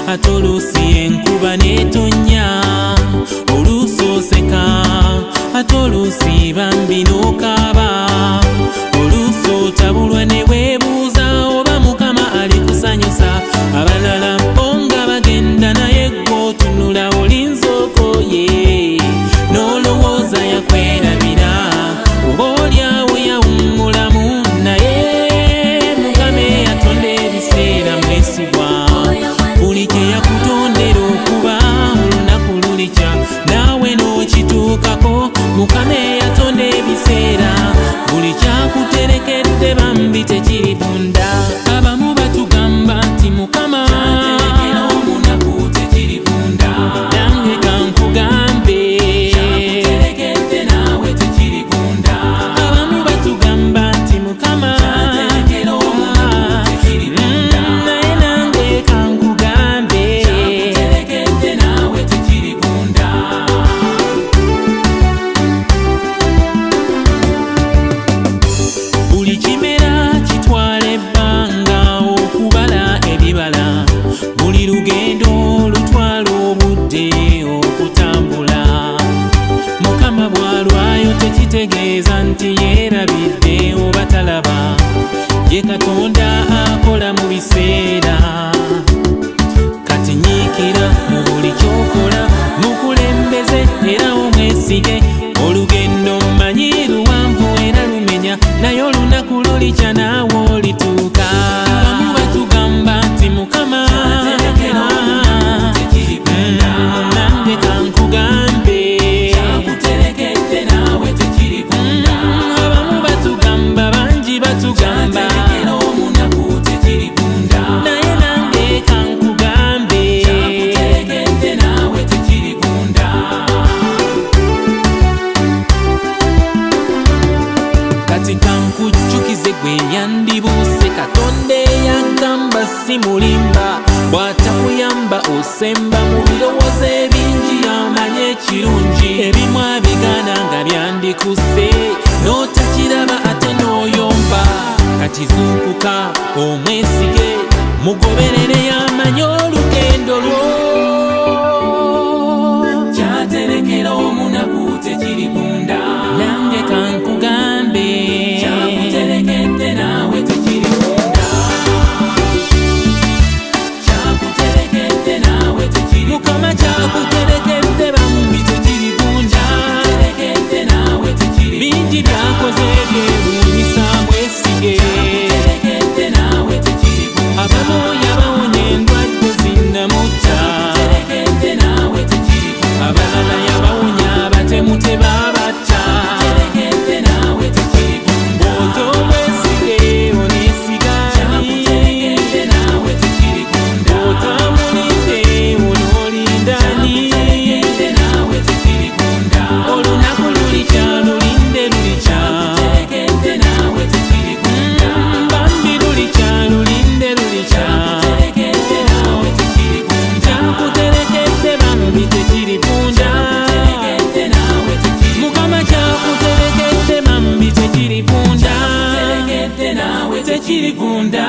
ate oluusi enkuba netonnya, oluusi oseka ate oluusi bambi n'okaaba, oluusi otabulwa ne weebuuza oba Mukama ali kusanyusa. Abalala bo nga bagenda naye ggwe otunula olinza okooye, n'olowooza yakwerabira oba olyawo yawummulamu, naye Mukama eyatonda ebiseera mwesigwa. Buli kye yakutondera okuba olunaku lulikya naawe n'okituukako. Mukama eyatonda ebiseera buli kyakuterekedde bambi tekiribunda. Abamu batugamba nti Mukama kyaterekera omunaku tekiribunda, nange kankugambe kyakuterekedde naawe tekiribunda. Abamu batugamba nti Mukama kyaterekera omunaku tekiribunda, naye nange kankugambe kyakuterekedde naawe tekiribunda. Buli kimera kitwala ebbanga okubala ebibala, buli lugendo lutwala obudde okutambula. Mukama bw'alwayo tekitegeeza nti yeerabidde oba talaba, ye Katonda akola mu biseera. Kati nyiikira mu buli ky'okola, mukulembeze era omwesige. Olugendo mmanyi luwanvu era lumenya, naye olunaku lulikya naawe olituuka. Abamu batugamba nti Mukama kyaterekera omunaku tekiribunda, nange kankugambe kyakuterekedde naawe tekiribunda. Abamu batugamba, bangi batugamba kyaterekera omunaku tekiribunda, naye nange kankugambe kyakuterekedde naawe tekiribunda. Kati kankujjukize gwe yandibuuse, Katonda eyagamba si mulimba, bw'atakuyamba osemba mu birowoozo ebingi, amanye ekirungi ebimu abigaana nga byandikusse, n'otakiraba ate n'oyomba. Kati zuukuka omwesige, mugoberere yamanye olugendo lwo. Kyaterekera omunaku tekiribunda, nange kankugambe kyakuterekedde naawe tekiribunda. Kyakuterekedde naawe tekiribunda. Mukama kyakuterekedde bambi tekiribunda, kyakuterekedde naawe tekiribunda. Bingi byakoze byewuunyisa mwesige, kyakuterekedde naawe tekiribunda. Abamoya bawonya endwadde zinnamutta, kyakuterekedde naawe tekiribunda. Abalala yabawonya abatemu tebabatta, kyakuterekedde naawe tekiribunda. Bw'ota omwesige oneesiga ani, kyakuterekedde naawe tekiribunda. Bw'otamulinde onoolinda ani, kyakuterekedde naawe tekiribunda. Olunaku lulikya lulinde lulikya, kyakuterekedde naawe tekiribunda. Bambi lulikya lulinde lulikya, kyakuterekedde naawe tekiribunda. Kyakuterekedde bambi tekiribunda, kyakuterekedde naawe tekiribunda. Mukama kyakuterekedde bambi tekiribunda, kyakuterekedde naawe tekiribunda.